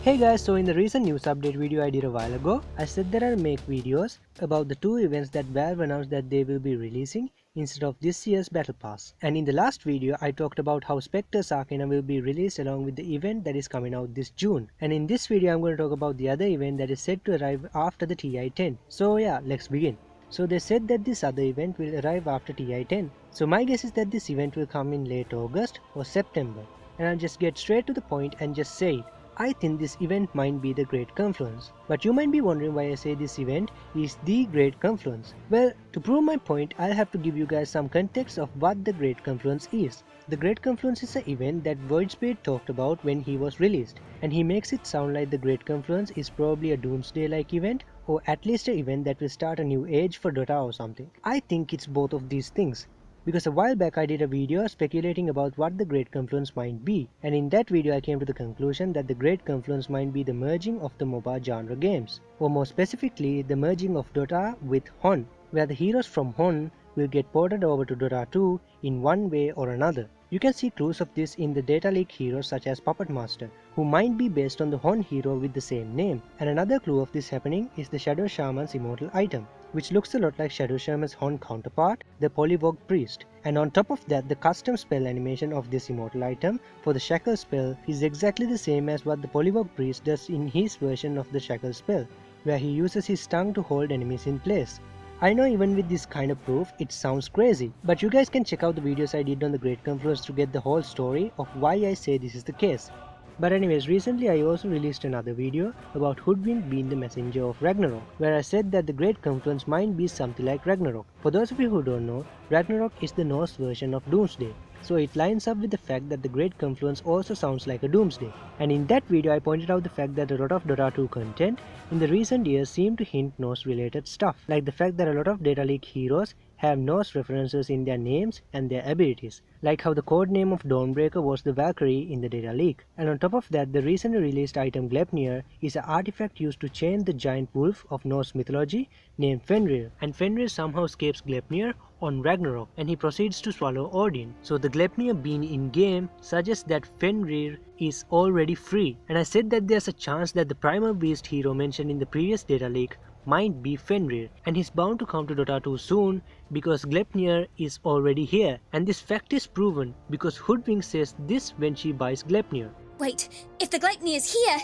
Hey guys, so in the recent news update video I did a while ago, I said that I'll make videos about the two events that Valve announced that they will be releasing instead of this year's Battle Pass. And in the last video, I talked about how Spectre's Arcana will be released along with the event that is coming out this June. And in this video, I'm going to talk about the other event that is set to arrive after the TI-10. So yeah, let's begin. So they said that this other event will arrive after TI-10. So my guess is that this event will come in late August or September. And I'll just get straight to the point and just say it. I think this event might be the Great Confluence. But you might be wondering why I say this event is the Great Confluence. Well, to prove my point, I'll have to give you guys some context of what the Great Confluence is. The Great Confluence is an event that Voidspeed talked about when he was released, and he makes it sound like the Great Confluence is probably a Doomsday-like event, or at least an event that will start a new age for Dota or something. I think it's both of these things. Because a while back I did a video speculating about what the Great Confluence might be, and in that video I came to the conclusion that the Great Confluence might be the merging of the MOBA genre games, or more specifically the merging of Dota with HON, where the heroes from HON will get ported over to Dota 2 in one way or another. You can see clues of this in the data leak heroes such as Puppet Master, who might be based on the HON hero with the same name. And another clue of this happening is the Shadow Shaman's immortal item, which looks a lot like Shadow Shaman's HON counterpart, the Polywog Priest. And on top of that, the custom spell animation of this immortal item for the Shackle spell is exactly the same as what the Polywog Priest does in his version of the Shackle spell, where he uses his tongue to hold enemies in place. I know even with this kind of proof, it sounds crazy, but you guys can check out the videos I did on the Great Confluence to get the whole story of why I say this is the case. But anyways, recently I also released another video about Hoodwink being the messenger of Ragnarok, where I said that the Great Confluence might be something like Ragnarok. For those of you who don't know, Ragnarok is the Norse version of Doomsday. So it lines up with the fact that the Great Confluence also sounds like a Doomsday. And in that video I pointed out the fact that a lot of Dota 2 content in the recent years seem to hint Norse related stuff, like the fact that a lot of data leak heroes have Norse references in their names and their abilities, like how the codename of Dawnbreaker was the Valkyrie in the data leak. And on top of that, the recently released item Gleipnir is an artifact used to chain the giant wolf of Norse mythology named Fenrir, and Fenrir somehow escapes Gleipnir on Ragnarok and he proceeds to swallow Odin. So the Gleipnir being in game suggests that Fenrir is already free, and I said that there's a chance that the Primal Beast hero mentioned in the previous data leak might be Fenrir, and he's bound to come to Dota 2 soon because Gleipnir is already here, and this fact is proven because Hoodwink says this when she buys Gleipnir. Wait, if the Gleipnir's here,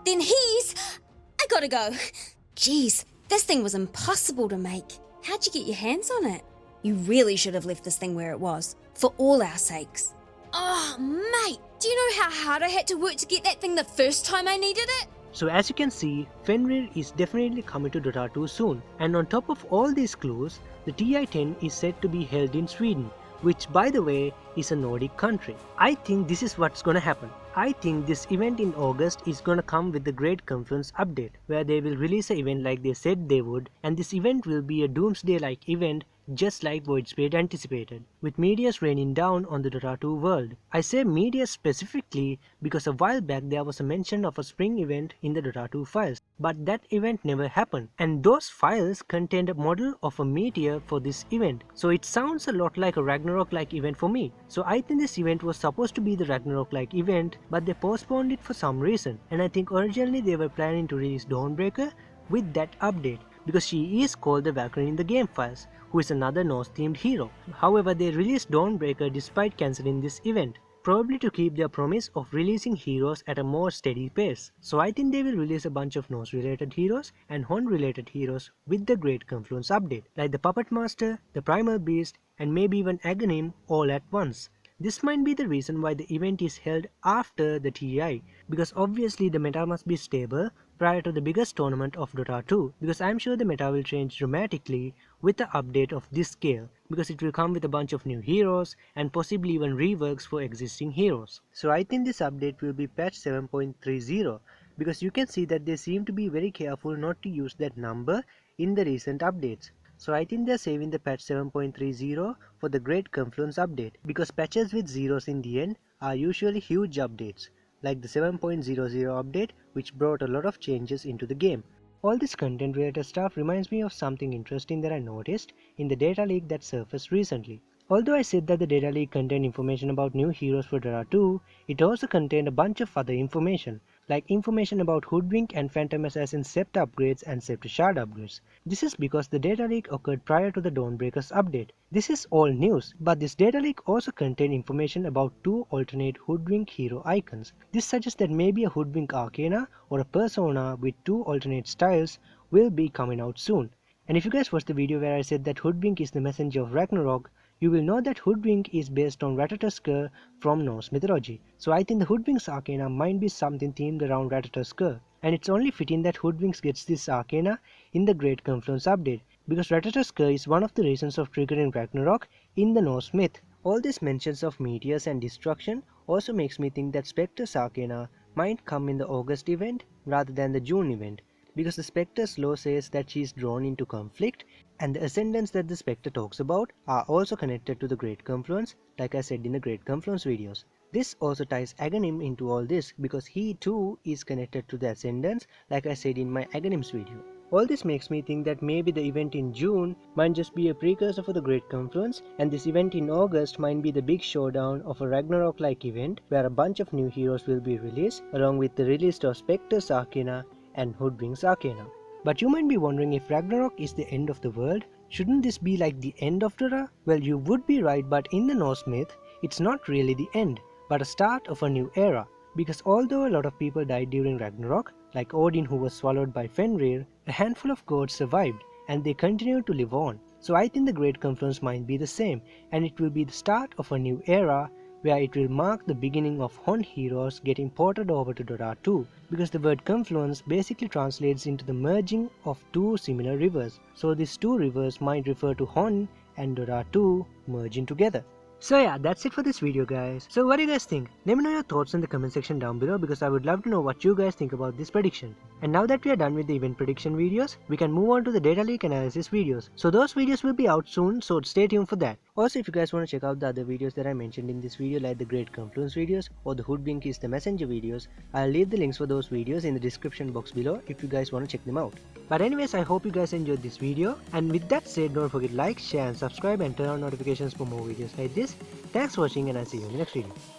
then he's... I gotta go. Jeez, this thing was impossible to make. How'd you get your hands on it? You really should have left this thing where it was, for all our sakes. Oh, mate, do you know how hard I had to work to get that thing the first time I needed it? So as you can see, Fenrir is definitely coming to Dota 2 soon, and on top of all these clues, the TI-10 is said to be held in Sweden, which by the way is a Nordic country. I think this is what's gonna happen. I think this event in August is gonna come with the Great Confluence update, where they will release an event like they said they would, and this event will be a Doomsday-like event just like Voidspeed anticipated, with meteors raining down on the Dota 2 world. I say meteors specifically because a while back there was a mention of a spring event in the Dota 2 files, but that event never happened, and those files contained a model of a meteor for this event. So it sounds a lot like a Ragnarok-like event for me. So I think this event was supposed to be the Ragnarok-like event, but they postponed it for some reason, and I think originally they were planning to release Dawnbreaker with that update, because she is called the Valkyrie in the game files, who is another Norse-themed hero. However, they released Dawnbreaker despite cancelling this event, probably to keep their promise of releasing heroes at a more steady pace. So I think they will release a bunch of Norse-related heroes and HON-related heroes with the Great Confluence update, like the Puppet Master, the Primal Beast, and maybe even Aghanim all at once. This might be the reason why the event is held after the TI, because obviously the meta must be stable prior to the biggest tournament of Dota 2, because I'm sure the meta will change dramatically with the update of this scale, because it will come with a bunch of new heroes and possibly even reworks for existing heroes. So I think this update will be patch 7.30, because you can see that they seem to be very careful not to use that number in the recent updates. So I think they're saving the patch 7.30 for the Great Confluence update, because patches with zeros in the end are usually huge updates, like the 7.00 update, which brought a lot of changes into the game. All this content related stuff reminds me of something interesting that I noticed in the data leak that surfaced recently. Although I said that the data leak contained information about new heroes for Dota 2, it also contained a bunch of other information, like information about Hoodwink and Phantom Assassin Sept upgrades and Sept Shard upgrades. This is because the data leak occurred prior to the Dawnbreakers update. This is all news, but this data leak also contained information about 2 alternate Hoodwink hero icons. This suggests that maybe a Hoodwink Arcana or a persona with 2 alternate styles will be coming out soon. And if you guys watched the video where I said that Hoodwink is the messenger of Ragnarok, you will know that Hoodwink is based on Ratatoskr from Norse mythology. So I think the Hoodwink's Arcana might be something themed around Ratatoskr. And it's only fitting that Hoodwinks gets this Arcana in the Great Confluence update, because Ratatoskr is one of the reasons of triggering Ragnarok in the Norse myth. All these mentions of meteors and destruction also makes me think that Spectre's Arcana might come in the August event rather than the June event, because the Spectre's law says that she is drawn into conflict, and the ascendants that the Spectre talks about are also connected to the Great Confluence, like I said in the Great Confluence videos. This also ties Aghanim into all this, because he too is connected to the ascendants, like I said in my Aghanims video. All this makes me think that maybe the event in June might just be a precursor for the Great Confluence, and this event in August might be the big showdown of a Ragnarok-like event where a bunch of new heroes will be released, along with the release of Spectre's Arcana and Hoodwink's Arcana. But you might be wondering, if Ragnarok is the end of the world, shouldn't this be like the end of Dora? Well, you would be right, but in the Norse myth, it's not really the end, but a start of a new era. Because although a lot of people died during Ragnarok, like Odin who was swallowed by Fenrir, a handful of gods survived, and they continued to live on. So I think the Great Confluence might be the same, and it will be the start of a new era, where it will mark the beginning of Hon heroes getting ported over to Dora 2, because the word confluence basically translates into the merging of 2 similar rivers. So these 2 rivers might refer to Hon and Dora 2 merging together. So yeah, that's it for this video guys. So what do you guys think? Let me know your thoughts in the comment section down below, because I would love to know what you guys think about this prediction. And now that we are done with the event prediction videos, we can move on to the data leak analysis videos. So those videos will be out soon, so stay tuned for that. Also, if you guys want to check out the other videos that I mentioned in this video, like the Great Confluence videos or the Hoodwink is the Messenger videos, I'll leave the links for those videos in the description box below if you guys want to check them out. But anyways, I hope you guys enjoyed this video, and with that said, don't forget to like, share and subscribe and turn on notifications for more videos like this. Thanks for watching, and I'll see you in the next video.